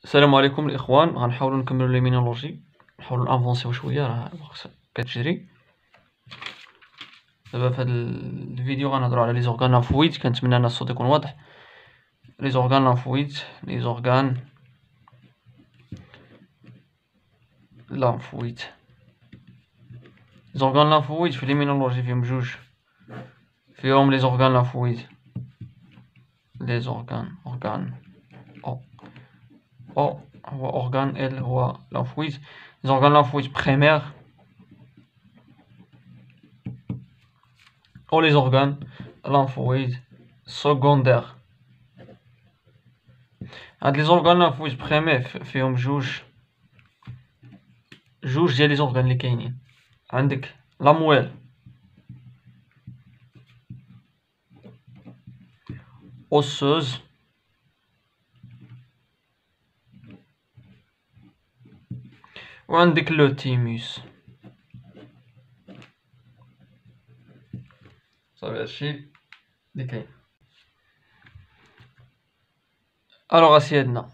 السلام عليكم الاخوان، غنحاولوا نكملوا ليمينولوجي، نحاولوا نافونسيو شويه. راه الوقت كتجري. دابا في هذا الفيديو غنهضروا على لي زورغان لانفويد. كنتمنى ان الصوت يكون واضح. لي زورغان لانفويد، لي زورغان لانفويد زورغان لانفويد في ليمينولوجي فيهم جوج. فيهم لي زورغان لانفويد، لي زورغان او هو اورغان، ال هو لانفويد. زورغان لانفويد بريمير او لي زورغان لانفويد سكوندير. هاد لي زورغان لانفويد بريمير فيهم جوج ديال لي زورغان اللي كاينين. عندك لامويل اوسوز، وعندك لو تيموس. صافي هادشي اللي كاين. الوغ اسيادنا،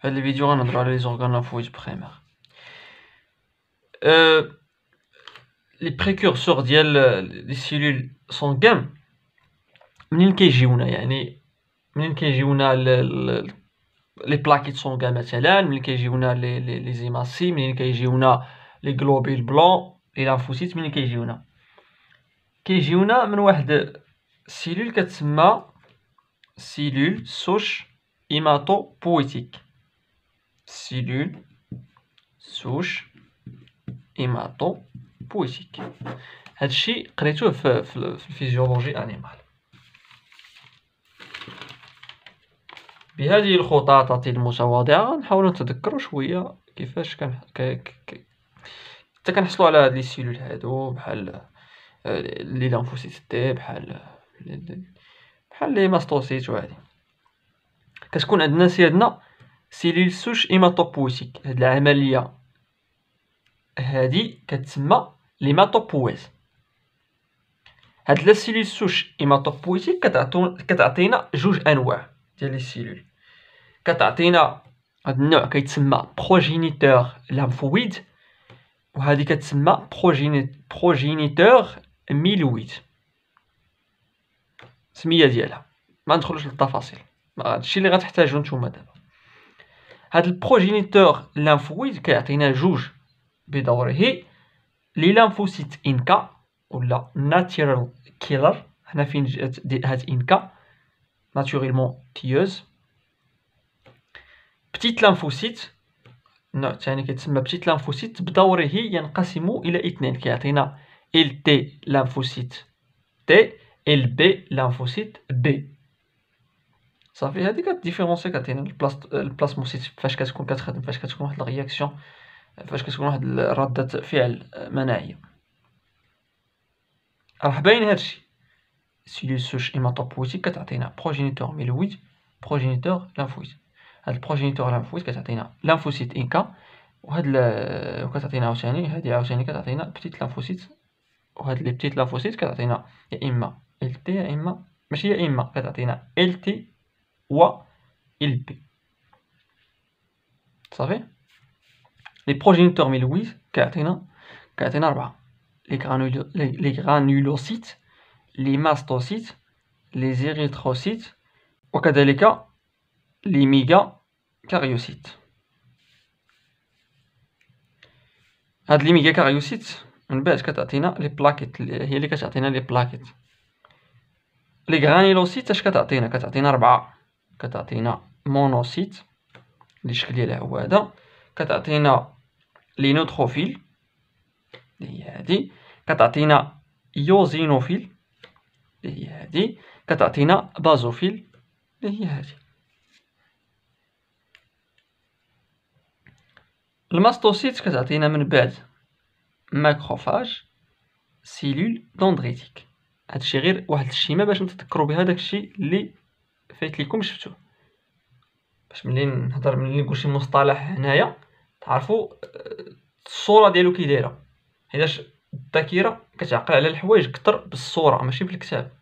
هاد الفيديو غنهضرو على لي زورغان لانفويد بريمير. لي بريكورسور ديال لي سيلول سونغان منين كيجيونا؟ يعني منين كيجيونا لي بلاكيت سونغان مثلا، منين كيجيونا لي زيماسي، منين كيجيونا لي غلوبيل بلون، لي لانفوسيت، منين كيجيونا من واحد سيلول كتسمى سيلول سوش هيماتو بويتيك. سيلول سوش هيماتو بويتيك. هادشي قريتوه في الفيزيولوجي انيمال. بهذه الخطاطة المتواضعة نحاول نتذكروا شوية كيفاش حتى كنحصلوا على هاد لي سيلول هادو، بحال لي لانفوسيت تي، بحال لي ماستوسيت. وهادي كتكون عندنا سيادنا سيلول سوش هيماتوبويتيك. هاد العملية هادي كتسمى ليماتوبويز. هاد لا سيلول سوش هيماتوبويتيك كتعطينا جوج انواع ديال لي سيلول. كتعطينا هاد النوع كيتسمى بروجينيتور لامفويد، وهادي كتسمى بروجينيتور ميلويد. السمية ديالها ما ندخلوش للتفاصيل، هادشي اللي غتحتاجو نتوما دابا. هاد البروجينيتور لامفويد كيعطينا جوج بدوره، لي لانفوسيت انكا ولا ناتشورال كيلر. هنا فين جات هاد انكا، ناتوريلمون تيوز. بتيت لانفوسيت، النوع الثاني كيتسمى بتيت لانفوسيت، بدوره ينقسم الى اثنين. كيعطينا ال تي لانفوسيت تي، ال بي لانفوسيت بي. صافي هادي كتديفيرونسي، كتعطينا البلاسموسيت فاش كتكون كتخدم، فاش كتكون واحد الرياكسيون، فاش كتكون واحد ردة فعل مناعية. راه باين هادشي. سيلول سوش هيماتوبويتيك كتعطينا بروجينيتور ميلويد، بروجينيتور لانفويد. هاد البروجينيتور لانفويد كتعطينا لانفوسيت انكا، وكتعطينا عاوتاني هادي عاوتاني كتعطينا بتيت لانفوسيت. وهاد لي بتيت لانفوسيت كتعطينا يا اما ال تي يا اما ماشي يا اما، كتعطينا ال تي و ال بي. صافي. لي بروجينيتور ميلويد كيعطينا ربعة: لي غرانولوسيت، لي ماستوسيت، لي زيريثروسيت، وكذلك لي ميغا كاريوسيت. هاد لي ميغا كاريوسيت من بعد كتعطينا لي بلاكيت، هي اللي كتعطينا لي بلاكيت. لي غرانيلوسيت اش كتعطينا ربعة. كتعطينا مونوسيت اللي الشكل ديالها هو هذا، كتعطينا لي نوتروفيل اللي هي هادي، كتعطينا يوزينوفيل اللي هي هادي، كتعطينا بازوفيل اللي هي هادي. الماستوسيت كتعطينا من بعد ماكروفاج، سيلول دوندريتيك. هادشي غير واحد الشيمه باش نتذكروا بها داكشي اللي فايت ليكم شفتوه، باش ملي نقول شي مصطلح هنايا تعرفوا الصوره ديالو كي دايره، حيتاش الذاكره كتعقل على الحوايج كثر بالصوره ماشي بالكتاب.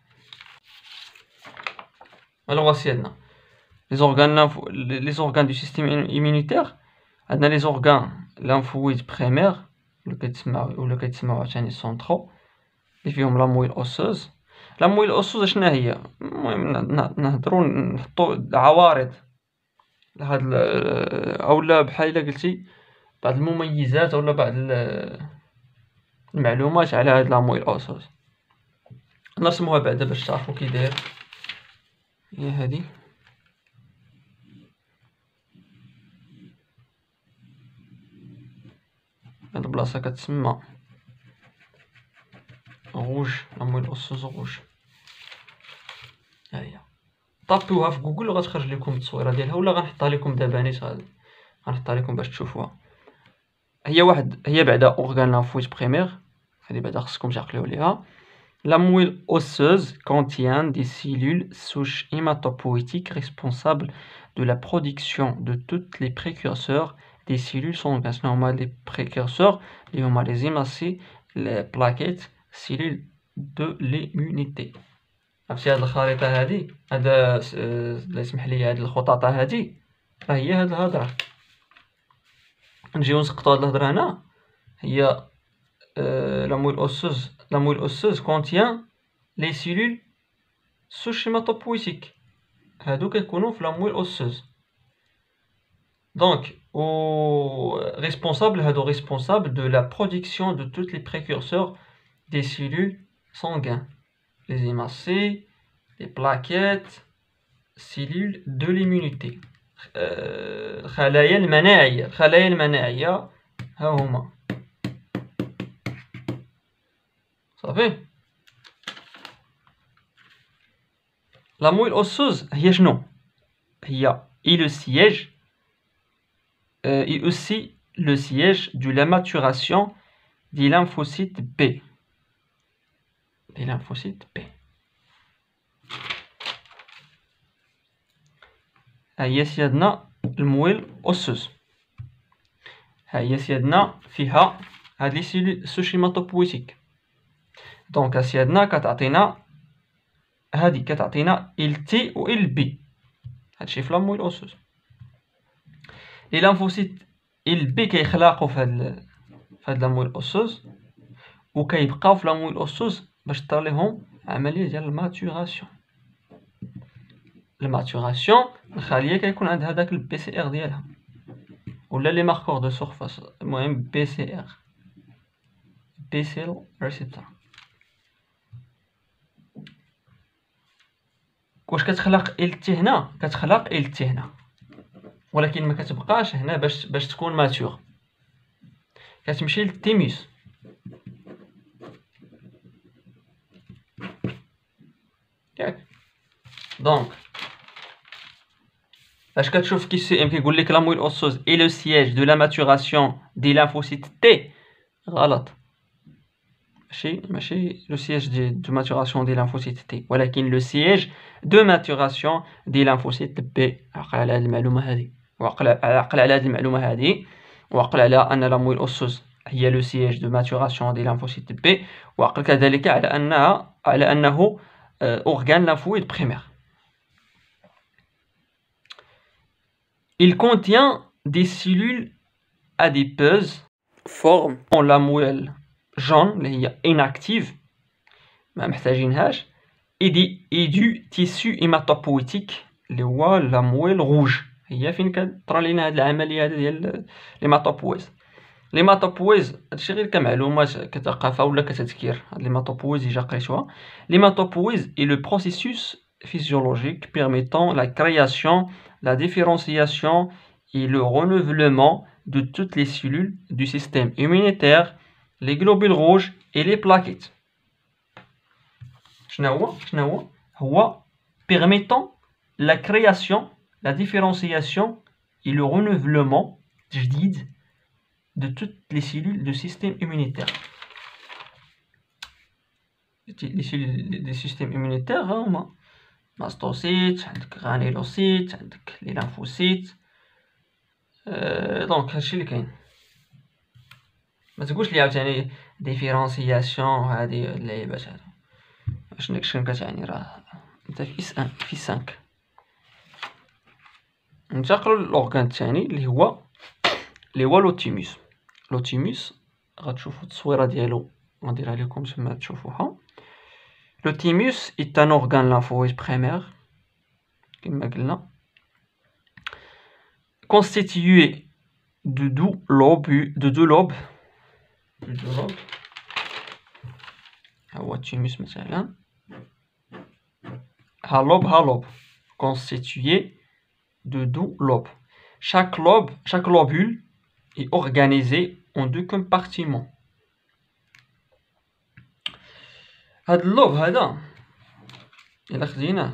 الوغ سيادنا، les organes du système immunitaire. عندنا les organes lymphoïdes primaires ولا كيتسموا عاوتاني centraux اللي فيهم لا مويل اوسوز. لا مويل اوسوز شنو هي؟ المهم نهضروا نحطوا عوارض لهاد اولا بحال الا قلتي بعض المميزات ولا بعض المعلومات على هاد لا مويل اوسوز. نرسموها بعدا باش تعرفوا كي داير. هي هادي هاد البلاصه كتسمى روج، لا مويل اوسوز روج. ها هي طابيوها في جوجل وغتخرج لكم التصويره ديالها، ولا غنحطها لكم دابا نيت غنحطها لكم باش تشوفوها. هي بعدا اورغان لامفويد بريمير، هادي بعدا خصكم تعقلوا عليها. La moelle osseuse contient des cellules souches hématopoïétiques responsables de la production de toutes les précurseurs des cellules sanguines. Normalement, les précurseurs, les hématocytes, les plaquettes, cellules de l'immunité. عرفتي هاد الخريطة هادي، هذا الله يسمح لي، هاد الخطاطة هادي راه هي هاد الهضرة. نجيو نسقطو هاد الهضرة هنا. هي la moelle osseuse contient les cellules souches hématopoïétiques. هادو كيكونوا في la moelle osseuse. Donc responsable de la production de tous les précurseurs des cellules sanguines, les hématocytes, les plaquettes, cellules de l'immunité. الخلايا المناعية ها هما صافي. La moelle osseuse هي شنو؟ هي le siège et aussi le siège de la maturation des lymphocytes B. هي سيادنا المويل اوسوز. هي سيادنا فيها هاد لي سيلول سوش هيماتوبويتيك. دونك سيادنا كتعطينا هادي كتعطينا ال تي و ال بي، هادشي في لامويل اوسوز. لي لامفوسيت ال بي كيخلقوا في هاد لامويل اوسوز وكيبقاو في لامويل اوسوز باش طرا ليهم عمليه ديال الماتوراسيون. الماتوراسيون الخليه كيكون عندها داك البي سي ار ديالها ولا لي ماركور دو سورفاس، المهم بي سي ار، بي سيل ريسبتور. واش كتخلق ال تي هنا؟ كتخلق ال تي هنا ولكن ما كتبقاش هنا باش تكون ماتور، كتمشي للتيميس. ياك دونك فاش كتشوف كي سي ام كيقول لك لا مويل اوسوز اي لو سييج دو لا ماتوراسيون دي لامفوسيت تي، غلط. ماشي لو سييج دو ماتوراسيون دي لامفوسيت تي، ولكن لو سييج دو ماتوراسيون دي لامفوسيت بي. عقل على هذه المعلومه هذه، وعقل على هذه المعلومه هذه، وعقل على ان لا مويل اوسوز هي لو سييج دو ماتوراسيون دي لامفوسيت بي، وعقل كذلك على انه organe lymphoïde primaire. Il contient des cellules adipeuses formant la moelle jaune اللي هي inactive ما محتاجينهاش et du tissu hématopoïétique اللي هو la moelle rouge. هي فين كطرا لينا هاد العمليه هذه ديال l'hématopoïèse. l'hématopoïèse هادشي غير كمعلومات كثقافه ولا كتذكير. هاد l'hématopoïèse ديجا قريتوها. l'hématopoïèse est le processus physiologique permettant la création, la différenciation et le renouvellement de toutes les cellules du système immunitaire, les globules rouges et les plaquettes. شنو هو permettant la création, la différenciation et le renouvellement de toutes les cellules du système immunitaire. Les cellules du système immunitaire هما mastocytes, عندك granulocytes, عندك les lymphocytes. دونك هادشي اللي كاين. ما تقولش لي عاوتاني ديفيرونسياسيون هادي اللعيبات هادو. شنو كتعني؟ راه انت في اس 1 في 5 ننتقلوا للأورغان الثاني اللي هو لوتيموس. لوتيموس غتشوفوا التصويره ديالو غنديرها لكم تما تشوفوها. Le thymus est un organe lymphoïde primaire, constitué de deux lobes. هو التيموس مثلا ها لوب constitué de deux lobes. Chaque lobule est organisé en deux compartiments. هاد اللوب هذا إلا خديناه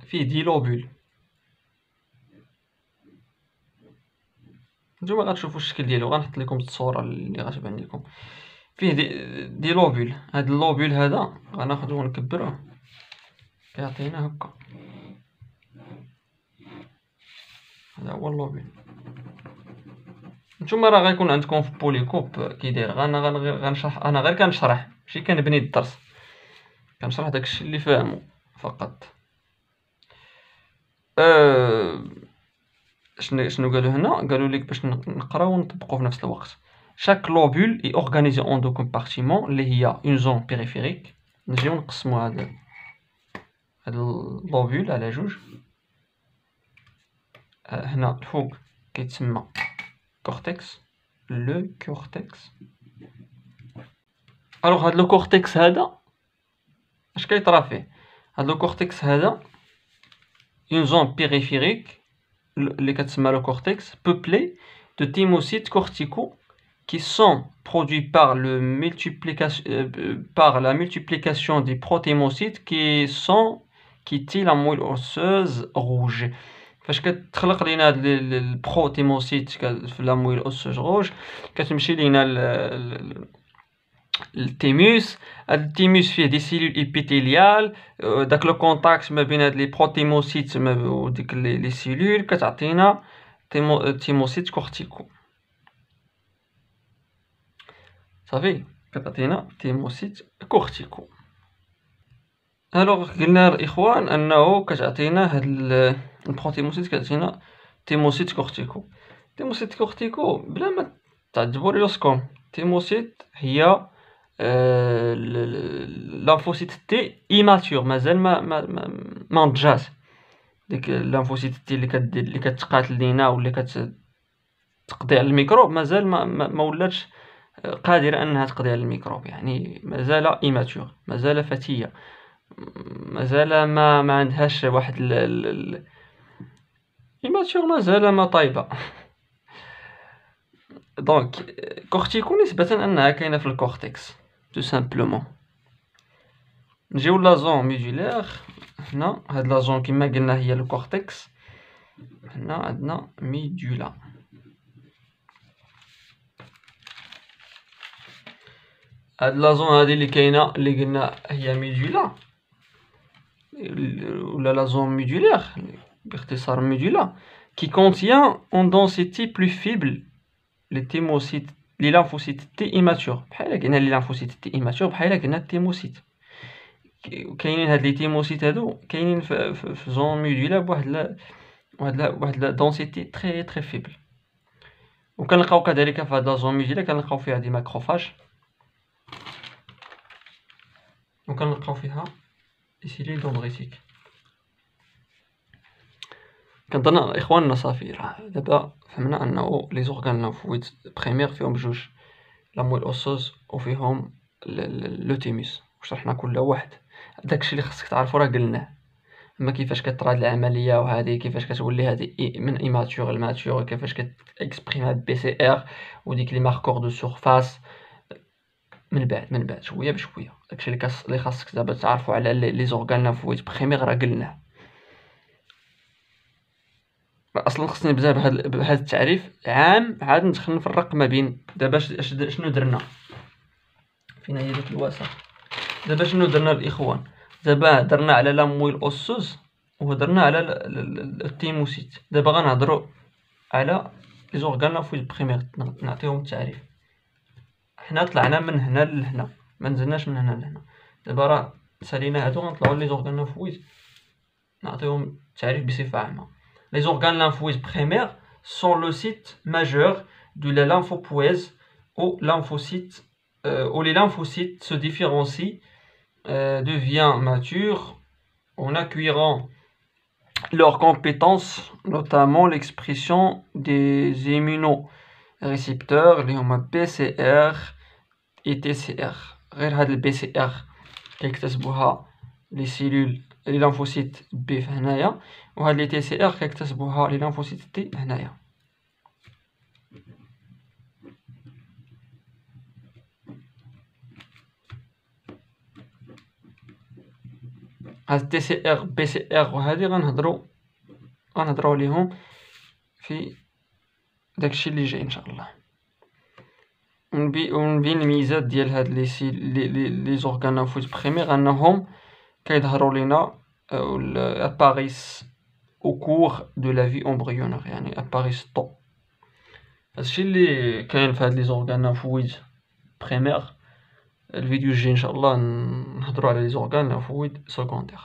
فيه دي لوبول. نتوما غتشوفوا الشكل ديالو، غنحط لكم الصورة اللي غتبان لكم. فيه دي لوبول. هاد اللوبول هذا غناخدو ونكبروه كيعطينا هكا. هذا هو اللوبول. نتوما راه غيكون عندكم في بوليكوب كي داير. انا غنشرح، انا غير كنشرح ماشي كنبني الدرس، كنشرح داكشي اللي فاهمو فقط. شنو قالوا هنا؟ قالوا لك باش نقراو ونطبقوا في نفس الوقت. chaque lobule est organisé en deux compartiments اللي هي une zone périphérique. نجيو نقسموا هاد اللوبول على جوج. هنا الفوق كيتسمى كورتكس، لو كورتكس. الوغ هاد لو كورتكس هذا اش كيطرا فيه؟ هاد لو كورتكس هذا une zone périphérique اللي كتسمى le cortex peuplé de thymocytes corticaux qui sont produits par la multiplication des protémocytes qui tillent la moelle osseuse rouge. فاش كتخلق لينا هاد البروتيموسيت في لا مويل اوسوز روج كتمشي لينا التيموس. هاد التيموس فيه دي سيلول ايبيثيليال، داك لو كونتاكت ما بين هاد لي بروتيموسيت و ديك لي سيلول كتعطينا تيموسيت كورتيكو. صافي كتعطينا تيموسيت كورتيكو. الوغ قلنا الاخوان انه كتعطينا هاد البروتيموسيت كتعطينا تيموسيت كورتيكو. تيموسيت كورتيكو بلا ما تعجبوا ريوسكم، تيموسيت هي لانفوسيت تي ايماتور، مازال ما نضجاش. ديك لانفوسيت تي اللي كتقاتل لينا واللي كتقضي على الميكروب مازال ما ولاتش قادره انها تقضي على الميكروب، يعني مازال ايماتور، مازال فتيه، مازال ما عندهاش واحد ايماتور، مازال ما طايبه. دونك كورتيكو نسبة انها كاينه في الكورتكس تو سامبلومون. نجيو لا زون ميدولير. هنا هاد لا زون كما قلنا هي الكورتكس. هنا عندنا ميدولا. هاد لا زون هادي اللي كاينه اللي قلنا هي ميدولا ولا لا زون ميدولير باختصار ميدولا qui contient en densité plus faible les thymocytes les lymphocytes T immatures. بحال قلنا لي lymphocytes T immatures بحال قلنا التيموسيت. كاينين هاد لي تيموسيت هادو كاينين في زون ميدولا بواحد لا دونسيتي تري فيبل. وكنلقاو كذلك في هاد لا زون ميدولا كنلقاو فيها دي ماكروفاج، وكنلقاو فيها دي سيلول دندريتيك. كنظن اخواننا صافي راه دابا فهمنا انه لي زورغان لانفويد بريمير فيهم بجوج، لا مويل اوسوز وفيهم لو تيموس، وشرحنا كل واحد. داكشي اللي خصك تعرفو راه قلناه، اما كيفاش كطرا هاد العمليه وهذه كيفاش كتولي هذه من ايماتور لماتور، كيفاش كتكسبريم بي سي ار وديك لي ماركور دو سورفاس من بعد شويه بشويه. داكشي اللي خاصك دابا تعرفو على لي زورغان لانفويد بريمير راه قلناه. اصلا خصني نبدا بهذا التعريف عام، عاد ندخل نفرق ما بين دابا شنو درنا. فين هي ديك الوسخ؟ دابا شنو درنا الاخوان؟ دابا هضرنا على لا مويل اوسوس وهضرنا على التيموسيت. دابا غنهضروا على لي زورغان لانفويد بريمير، نعطيهم التعريف. حنا طلعنا من هنا لهنا، ما نزلناش من هنا لهنا. دابا راه سالينا هادو غنطلعوا لي زورغان لانفويد نعطيهم التعريف بصفه عامه. Les organes lymphoïdes primaires sont le site majeur de la lymphopoïèse où les lymphocytes se différencient, deviennent matures en acquérant leurs compétences, notamment l'expression des immunorécepteurs, les BCR et TCR. غير هاد البي سي ار كيكتسبوها لي سيلول لي لانفوسيت بي هنايا، وهاد لي تي سي ار كيكتسبوها لي لانفوسيت تي هنايا. هاد تي سي ار بي سي ار وهادي غنهضرو عليهم في داكشي اللي جاي ان شاء الله. ونبين الميزات ديال هاد لي زورغان لانفويد بريمير انهم كيظهروا لينا اباريس او كور دو لا في امبريونير، يعني اباريس طو. هادشي اللي كاين في هاد لي زورغان لانفويد بريمير. الفيديو الجاي ان شاء الله نهضروا على لي زورغان لانفويد سكوندير.